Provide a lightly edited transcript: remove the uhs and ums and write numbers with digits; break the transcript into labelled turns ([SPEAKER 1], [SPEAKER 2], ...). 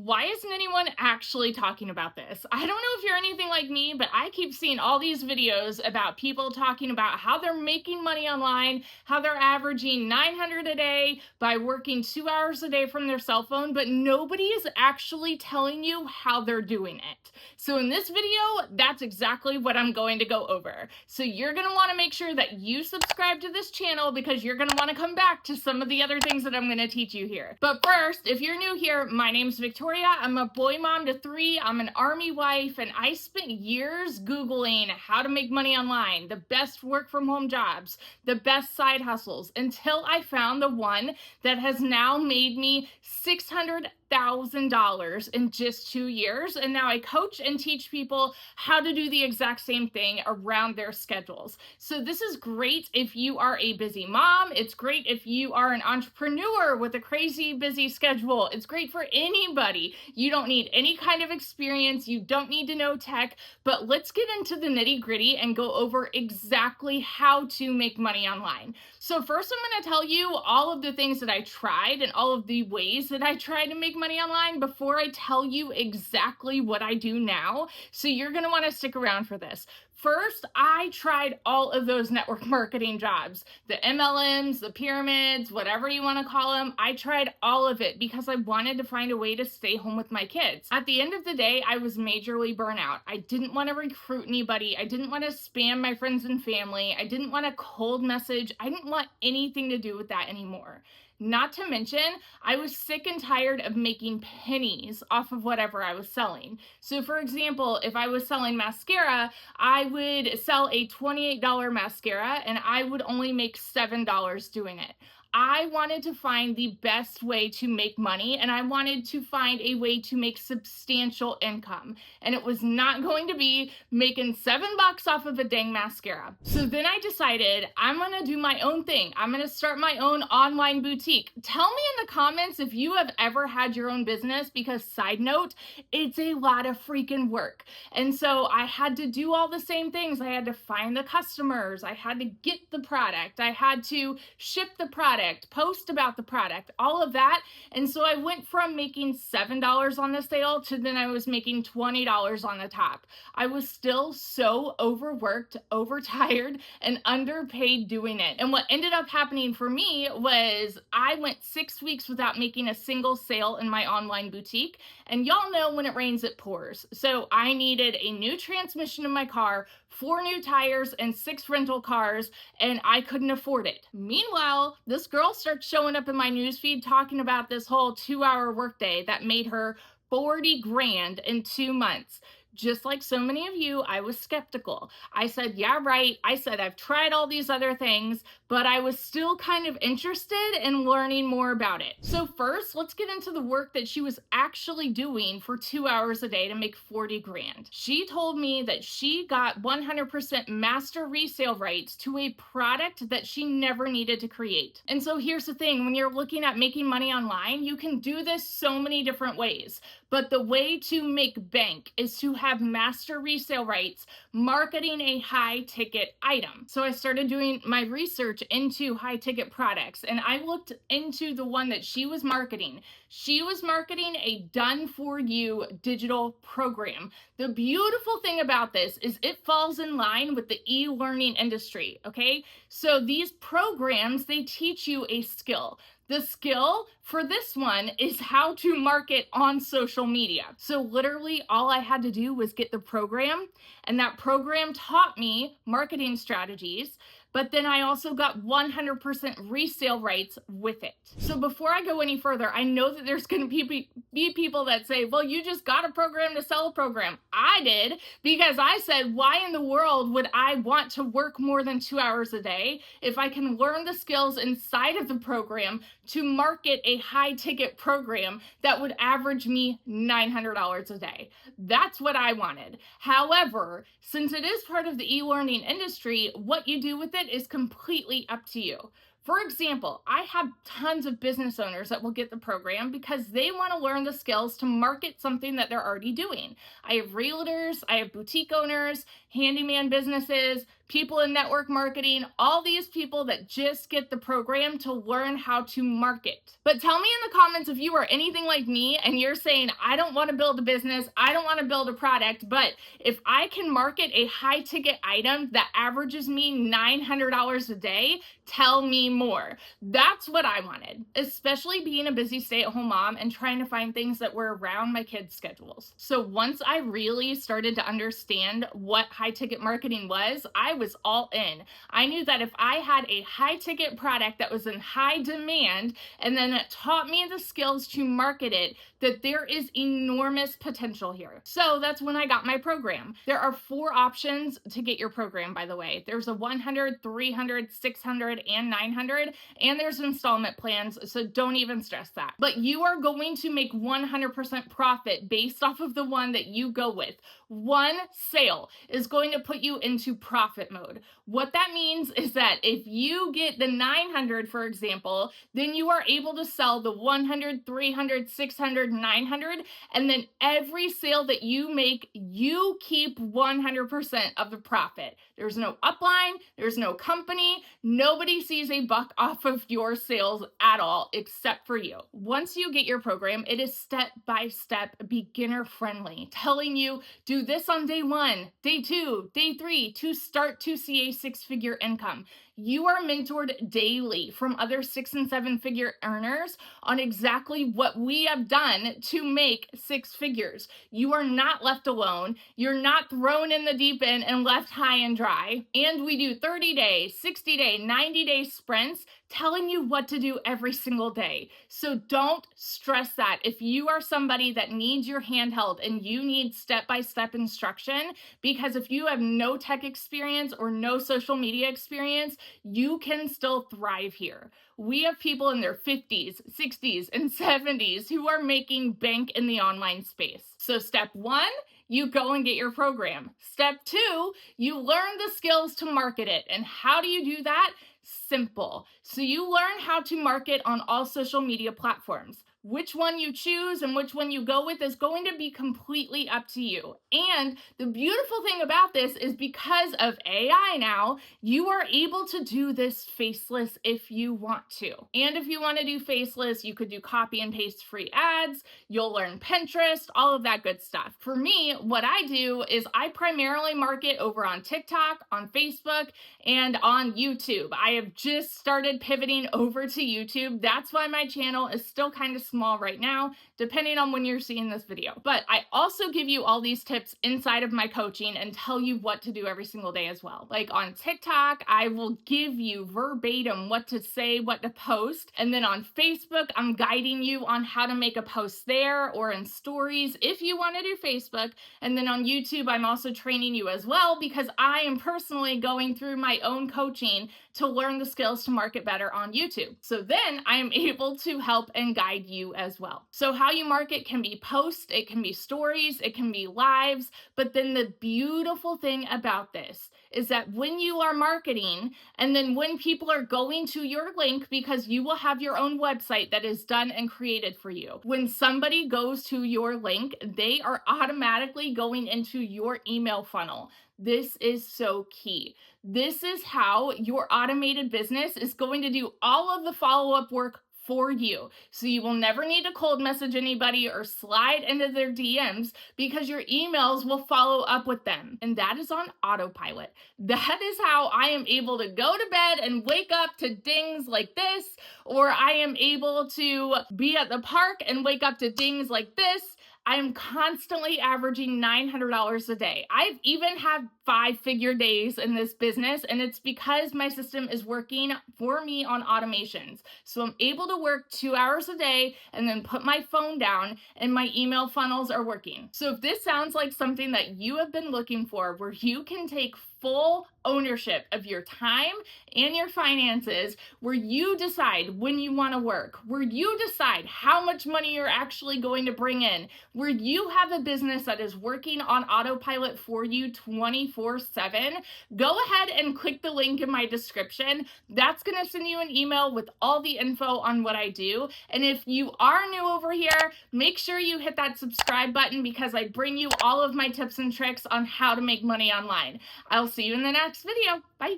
[SPEAKER 1] Why isn't anyone actually talking about this? I don't know if you're anything like me, but I keep seeing all these videos about people talking about how they're making money online, how they're averaging 900 a day by working 2 hours a day from their cell phone, but nobody is actually telling you how they're doing it. So in this video, that's exactly what I'm going to go over. So you're going to want to make sure that you subscribe to this channel because you're going to want to come back to some of the other things that I'm going to teach you here. But first, if you're new here, my name's Victoria. I'm a boy mom to 3. I'm an army wife, and I spent years Googling how to make money online, the best work from home jobs, the best side hustles, until I found the one that has now made me $600,000 in just 2 years. And now I coach and teach people how to do the exact same thing around their schedules. So this is great if you are a busy mom. It's great if you are an entrepreneur with a crazy busy schedule. It's great for anybody. You don't need any kind of experience. You don't need to know tech, but let's get into the nitty-gritty and go over exactly how to make money online. So first, I'm going to tell you all of the things that I tried and all of the ways that I try to make money online before I tell you exactly what I do now. So you're going to want to stick around for this. First, I tried all of those network marketing jobs, the MLMs, the pyramids, whatever you want to call them. I tried all of it because I wanted to find a way to stay home with my kids. At the end of the day, I was majorly burnout. I didn't want to recruit anybody. I didn't want to spam my friends and family. I didn't want to cold message. I didn't want anything to do with that anymore. Not to mention, I was sick and tired of making pennies off of whatever I was selling. So for example, if I was selling mascara, I would sell a $28 mascara and I would only make $7 doing it. I wanted to find the best way to make money, and I wanted to find a way to make substantial income. And it was not going to be making $7 off of a dang mascara. So then I decided I'm gonna do my own thing. I'm gonna start my own online boutique. Tell me in the comments if you have ever had your own business, because side note, it's a lot of freaking work. And so I had to do all the same things. I had to find the customers. I had to get the product. I had to ship the product, post about the product, all of that. And so I went from making $7 on the sale to then I was making $20 on the top. I was still so overworked, overtired, and underpaid doing it. And what ended up happening for me was I went 6 weeks without making a single sale in my online boutique. And y'all know when it rains, it pours. So I needed a new transmission in my car, 4 new tires, and 6 rental cars, and I couldn't afford it. Meanwhile, this girl starts showing up in my newsfeed talking about this whole 2-hour workday that made her 40 grand in 2 months. Just like so many of you, I was skeptical. I said, yeah, right. I said, I've tried all these other things, but I was still kind of interested in learning more about it. So first, let's get into the work that she was actually doing for 2 hours a day to make 40 grand. She told me that she got 100% master resale rights to a product that she never needed to create. And so here's the thing, when you're looking at making money online, you can do this so many different ways. But the way to make bank is to have master resale rights marketing a high ticket item. So I started doing my research into high ticket products, and I looked into the one that she was marketing. She was marketing a done for you digital program. The beautiful thing about this is it falls in line with the e-learning industry, okay? So these programs, they teach you a skill. The skill for this one is how to market on social media. So literally all I had to do was get the program, and that program taught me marketing strategies, but then I also got 100% resale rights with it. So before I go any further, I know that there's gonna be people that say, well, you just got a program to sell a program. I did, because I said, why in the world would I want to work more than 2 hours a day if I can learn the skills inside of the program to market a high ticket program that would average me $900 a day? That's what I wanted. However, since it is part of the e-learning industry, what you do with it is completely up to you. For example, I have tons of business owners that will get the program because they want to learn the skills to market something that they're already doing. I have realtors, I have boutique owners, handyman businesses, people in network marketing, all these people that just get the program to learn how to market. But tell me in the comments if you are anything like me and you're saying, I don't want to build a business, I don't want to build a product, but if I can market a high ticket item that averages me $900 a day, tell me more. That's what I wanted, especially being a busy stay-at-home mom and trying to find things that were around my kids' schedules. So once I really started to understand what high ticket marketing was, I was all in. I knew that if I had a high ticket product that was in high demand and then it taught me the skills to market it, that there is enormous potential here. So that's when I got my program. There are 4 options to get your program, by the way. There's a 100, 300, 600, and 900, and there's installment plans, so don't even stress that. But you are going to make 100% profit based off of the one that you go with. One sale is going to put you into profit mode. What that means is that if you get the 900, for example, then you are able to sell the 100, 300, 600, 900, and then every sale that you make, you keep 100% of the profit. There's no upline, there's no company, nobody sees a buck off of your sales at all except for you. Once you get your program, it is step-by-step, beginner friendly, telling you do this on day 1, day 2, day 3 to start to see a 6-figure income. You are mentored daily from other 6 and 7-figure earners on exactly what we have done to make 6 figures. You are not left alone. You're not thrown in the deep end and left high and dry. And we do 30-day, 60-day, 90-day sprints telling you what to do every single day. So don't stress that. If you are somebody that needs your hand held and you need step-by-step instruction, because if you have no tech experience or no social media experience, you can still thrive here. We have people in their 50s, 60s, and 70s who are making bank in the online space. So step 1, you go and get your program. Step 2, you learn the skills to market it. And how do you do that? Simple. So you learn how to market on all social media platforms. Which one you choose and which one you go with is going to be completely up to you. And the beautiful thing about this is because of AI now, you are able to do this faceless if you want to. And if you want to do faceless, you could do copy and paste free ads, you'll learn Pinterest, all of that good stuff. For me, what I do is I primarily market over on TikTok, on Facebook, and on YouTube. I have just started pivoting over to YouTube. That's why my channel is still kind of small right now, depending on when you're seeing this video. But I also give you all these tips inside of my coaching and tell you what to do every single day as well. Like on TikTok, I will give you verbatim what to say, what to post. And then on Facebook, I'm guiding you on how to make a post there or in stories if you want to do Facebook. And then on YouTube, I'm also training you as well because I am personally going through my own coaching to learn the skills to market better on YouTube. So then I am able to help and guide you as well. So how you market can be posts, it can be stories, it can be lives, but then the beautiful thing about this is that when you are marketing and then when people are going to your link, because you will have your own website that is done and created for you, when somebody goes to your link, they are automatically going into your email funnel. This is so key. This is how your automated business is going to do all of the follow-up work for you. So you will never need to cold message anybody or slide into their DMs because your emails will follow up with them. And that is on autopilot. That is how I am able to go to bed and wake up to dings like this, or I am able to be at the park and wake up to dings like this. I am constantly averaging $900 a day. I've even had 5-figure days in this business, and it's because my system is working for me on automations. So I'm able to work 2 hours a day and then put my phone down and my email funnels are working. So if this sounds like something that you have been looking for, where you can take full ownership of your time and your finances, where you decide when you want to work, where you decide how much money you're actually going to bring in, where you have a business that is working on autopilot for you 24/7, go ahead and click the link in my description. That's going to send you an email with all the info on what I do. And if you are new over here, make sure you hit that subscribe button because I bring you all of my tips and tricks on how to make money online. I'll see you in the next video. Bye.